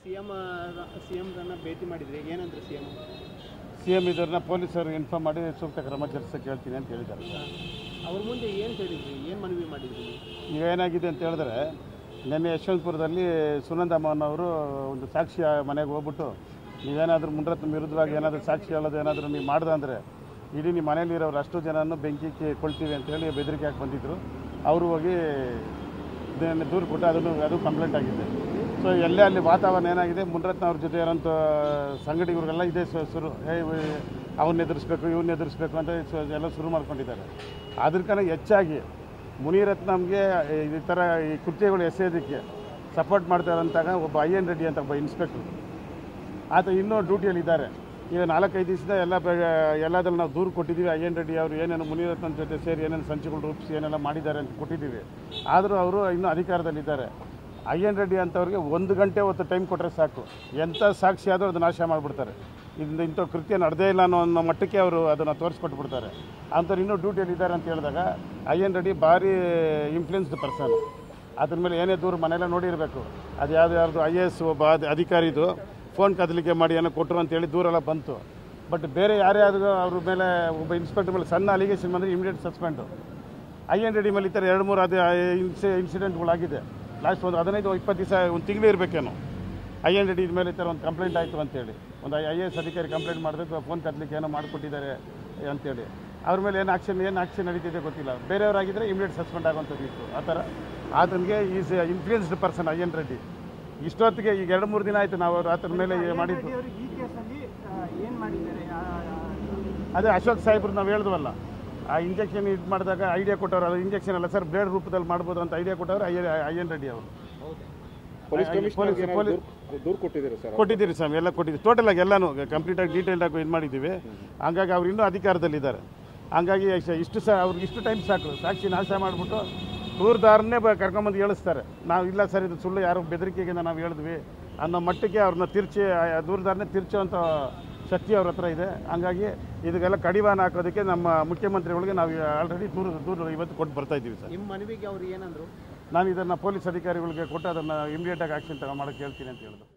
ಸಿಎಂರನ್ನ ಭೇಟಿ ಮಾಡಿದ್ರೆ ಏನಂದ್ರೆ ಸಿಎಂ ಇದನ್ನ ಪೊಲೀಸರು ಇನ್ಫಾರ್ಮ್ ಮಾಡಿ ಸೂಕ್ತ ಕ್ರಮ ಜರುಗಿಸಕ್ಕೆ ಹೇಳ್ತೀನಿ ಅಂತ ಹೇಳಿದ್ದಾರೆ. ಅವ್ರ ಮುಂದೆ ಏನು ಹೇಳಿದ್ರಿ, ಏನು ಮನವಿ ಮಾಡಿದ್ರಿ? ಏನಾಗಿದೆ ಅಂತ ಹೇಳಿದ್ರೆ, ನಿನ್ನೆ ಯಶವಂತಪುರದಲ್ಲಿ ಸುನಂದಮ್ಮನವರು ಒಂದು ಸಾಕ್ಷಿ ಮನೆಗೆ ಹೋಗ್ಬಿಟ್ಟು ನೀವೇನಾದರೂ ಮುನ್ರತ್ನ ವಿರುದ್ಧವಾಗಿ ಏನಾದರೂ ಸಾಕ್ಷಿ ಹೇಳೋದು ಏನಾದರೂ ನೀವು ಮಾಡ್ದೆ ಅಂದರೆ ಇಡೀ ನಿಮ್ಮ ಮನೇಲಿರೋರು ಅಷ್ಟು ಜನನ್ನು ಬೆಂಕಿಗೆ ಕೊಳ್ತೀವಿ ಅಂತೇಳಿ ಬೆದರಿಕೆ ಹಾಕಿ ಬಂದಿದ್ದರು. ಅವರು ಹೋಗಿ ಇದನ್ನು ದೂರು ಕೊಟ್ಟು ಅದು ಕಂಪ್ಲೇಂಟ್ ಆಗಿದೆ. ಸೊ ಎಲ್ಲೇ ಅಲ್ಲಿ ವಾತಾವರಣ ಏನಾಗಿದೆ, ಮುನ್ರತ್ನ ಅವ್ರ ಜೊತೆ ಇರೋಂಥ ಸಂಘಟಕರಿಗೆಲ್ಲ ಇದೇ ಶುರು ಅವನ್ನ ಎದುರಿಸ್ಬೇಕು ಇವ್ನ ಎದುರಿಸ್ಬೇಕು ಅಂತ ಎಲ್ಲ ಶುರು ಮಾಡ್ಕೊಂಡಿದ್ದಾರೆ. ಅದಕ್ಕಿಂತ ಹೆಚ್ಚಾಗಿ ಮುನಿರತ್ನಮ್ಗೆ ಈ ಥರ ಈ ಕೃತ್ಯಗಳು ಎಸೆಯೋದಕ್ಕೆ ಸಪೋರ್ಟ್ ಮಾಡ್ತಾರಂತಾಗ ಒಬ್ಬ IN ರೆಡ್ಡಿ ಅಂತ ಒಬ್ಬ ಇನ್ಸ್ಪೆಕ್ಟ್ರು ಆತ ಇನ್ನೂ ಡ್ಯೂಟಿಯಲ್ಲಿದ್ದಾರೆ. ಈಗ 4-5 ದಿವಸದ ಎಲ್ಲದನ್ನು ನಾವು ದೂರು ಕೊಟ್ಟಿದ್ದೀವಿ. IN ರೆಡ್ಡಿ ಅವರು ಏನೇನು ಮುನಿರತ್ನಂ ಜೊತೆ ಸೇರಿ ಏನೇನು ಸಂಚುಗಳು ರೂಪಿಸಿ ಏನೆಲ್ಲ ಮಾಡಿದ್ದಾರೆ ಅಂತ ಕೊಟ್ಟಿದ್ದೀವಿ. ಆದರೂ ಅವರು ಇನ್ನೂ ಅಧಿಕಾರದಲ್ಲಿದ್ದಾರೆ. IN ರೆಡ್ಡಿ ಅಂತವ್ರಿಗೆ 1 ಗಂಟೆ ಹೊತ್ತು ಟೈಮ್ ಕೊಟ್ಟರೆ ಸಾಕು, ಎಂಥ ಸಾಕ್ಷಿ ಆದರೂ ಅದು ನಾಶ ಮಾಡಿಬಿಡ್ತಾರೆ. ಇಂಥ ಕೃತ್ಯ ನಡೆದೇ ಇಲ್ಲ ಅನ್ನೋ ಮಟ್ಟಕ್ಕೆ ಅವರು ಅದನ್ನು ತೋರಿಸ್ಕೊಟ್ಬಿಡ್ತಾರೆ. ಅಂಥವ್ರು ಇನ್ನೂ ಡ್ಯೂಟಿಯಲ್ಲಿದ್ದಾರೆ ಅಂತ ಹೇಳಿದಾಗ IN ರೆಡ್ಡಿ ಭಾರಿ ಇನ್ಫ್ಲೂಯೆನ್ಸ್ಡ್ ಪರ್ಸನ್. ಅದ್ರ ಮೇಲೆ ಏನೇ ದೂರು ಮನೆಯಲ್ಲ ನೋಡಿರಬೇಕು. ಅದು ಯಾರ್ದು IAS ಒಬ್ಬ ಅಧಿಕಾರಿದು ಫೋನ್ ಕದಲಿಕೆ ಮಾಡಿ ಏನೋ ಕೊಟ್ಟರು ಅಂತೇಳಿ ದೂರೆಲ್ಲ ಬಂತು. ಬಟ್ ಬೇರೆ ಯಾರ್ಯಾರು ಅವ್ರ ಮೇಲೆ ಒಬ್ಬ ಇನ್ಸ್ಪೆಕ್ಟರ್ ಮೇಲೆ ಸಣ್ಣ ಅಲಿಗೇಷನ್ ಬಂದರೆ ಇಮಿಡಿಯೇಟ್ ಸಸ್ಪೆಂಡು. IN ರೆಡ್ಡಿ ಮೇಲೆ ಈ ಥರ 2-3 ಅದು ಇನ್ಸಿಡೆಂಟ್ಗಳಾಗಿದೆ. ಲಾಸ್ಟ್ ಒಂದು 15-20 ದಿವಸ ಒಂದು ತಿಂಗಳು ಇರಬೇಕೇನೋ IN ರೆಡ್ಡಿ ಮೇಲೆ ಈ ಥರ ಒಂದು ಕಂಪ್ಲೇಂಟ್ ಆಯಿತು ಅಂತೇಳಿ ಒಂದು IAS ಅಧಿಕಾರಿ ಕಂಪ್ಲೇಂಟ್ ಮಾಡಿದ್ರೆ ಫೋನ್ ಕದಲಿಕ್ಕೆ ಏನೋ ಮಾಡಿಕೊಟ್ಟಿದ್ದಾರೆ ಅಂತೇಳಿ ಅವ್ರ ಮೇಲೆ ಏನು ಆಕ್ಷನ್ ನಡೀತಿದೆ ಗೊತ್ತಿಲ್ಲ. ಬೇರೆಯವರಾಗಿದ್ದರೆ ಇಮಿಡಿಯೇಟ್ ಸಸ್ಪೆಂಡ್ ಆಗುವಂಥದ್ದು ಇತ್ತು. ಆ ಥರ ಆತನಿಗೆ is influenced person IN Reddy. ಇಷ್ಟೊತ್ತಿಗೆ ಈಗ 2-3 ದಿನ ಆಯಿತು ನಾವು ಆತನ ಮೇಲೆ ಮಾಡಿದ್ದು. ಅದೇ ಅಶೋಕ್ ಸಾಹೇಬ್ರು ನಾವು ಹೇಳಿದ್ವಲ್ಲ, ಆ ಇಂಜೆಕ್ಷನ್ ಇದು ಮಾಡಿದಾಗ ಐಡಿಯಾ ಕೊಟ್ಟವರು, ಅದು ಇಂಜೆಕ್ಷನ್ ಅಲ್ಲ ಸರ್, ಬ್ಲೇಡ್ ರೂಪದಲ್ಲಿ ಮಾಡ್ಬೋದು ಅಂತ ಐಡಿಯಾ ಕೊಟ್ಟವರು IN ರೆಡ್ಡಿ ಅವರು. ಕೊಟ್ಟಿದ್ದೀರಿ ಸರ್, ಎಲ್ಲ ಕೊಟ್ಟಿದ್ದೀವಿ. ಟೋಟಲಾಗಿ ಎಲ್ಲನೂ ಕಂಪ್ಲೀಟಾಗಿ ಡೀಟೇಲ್ಡಾಗಿ ಇದು ಮಾಡಿದ್ದೀವಿ. ಹಂಗಾಗಿ ಅವ್ರು ಇನ್ನೂ ಅಧಿಕಾರದಲ್ಲಿದ್ದಾರೆ. ಹಂಗಾಗಿ ಇಷ್ಟು ಅವ್ರಿಗೆ ಇಷ್ಟು ಟೈಮ್ ಸಾಕು, ಸಾಕ್ಷಿ ನಾಶ ಮಾಡಿಬಿಟ್ಟು ದೂರದಾರನ್ನೇ ಕರ್ಕೊಂಬಂದು ಹೇಳಿಸ್ತಾರೆ. ನಾವು ಇಲ್ಲ ಸರ್ ಇದು ಸುಳ್ಳು, ಯಾರು ಬೆದರಿಕೆಗಿಂತ ನಾವು ಹೇಳಿದ್ವಿ ಅನ್ನೋ ಮಟ್ಟಕ್ಕೆ ಅವ್ರನ್ನ ದೂರದಾರನ್ನೇ ತಿರ್ಚುವಂಥ ಶಕ್ತಿ ಅವ್ರ ಹತ್ರ ಇದೆ. ಹಂಗಾಗಿ ಇದಕ್ಕೆಲ್ಲ ಕಡಿವಾಣ ಹಾಕೋದಕ್ಕೆ ನಮ್ಮ ಮುಖ್ಯಮಂತ್ರಿಗಳಿಗೆ ನಾವು ಆಲ್ರೆಡಿ ದೂರು ಇವತ್ತು ಕೊಟ್ಟು ಬರ್ತಾ ಇದ್ದೀವಿ ಸರ್. ನಿಮ್ಮ ಮನವಿಗೆ ಅವ್ರು ಏನಂದರು? ನಾನು ಇದನ್ನು ಪೊಲೀಸ್ ಅಧಿಕಾರಿಗಳಿಗೆ ಕೊಟ್ಟು ಅದನ್ನು ಇಮಿಡಿಯೇಟಾಗಿ ಆಕ್ಷನ್ ಮಾಡೋಕ್ಕೆ ಹೇಳ್ತೀನಿ ಅಂತ ಹೇಳಿದ್ರು.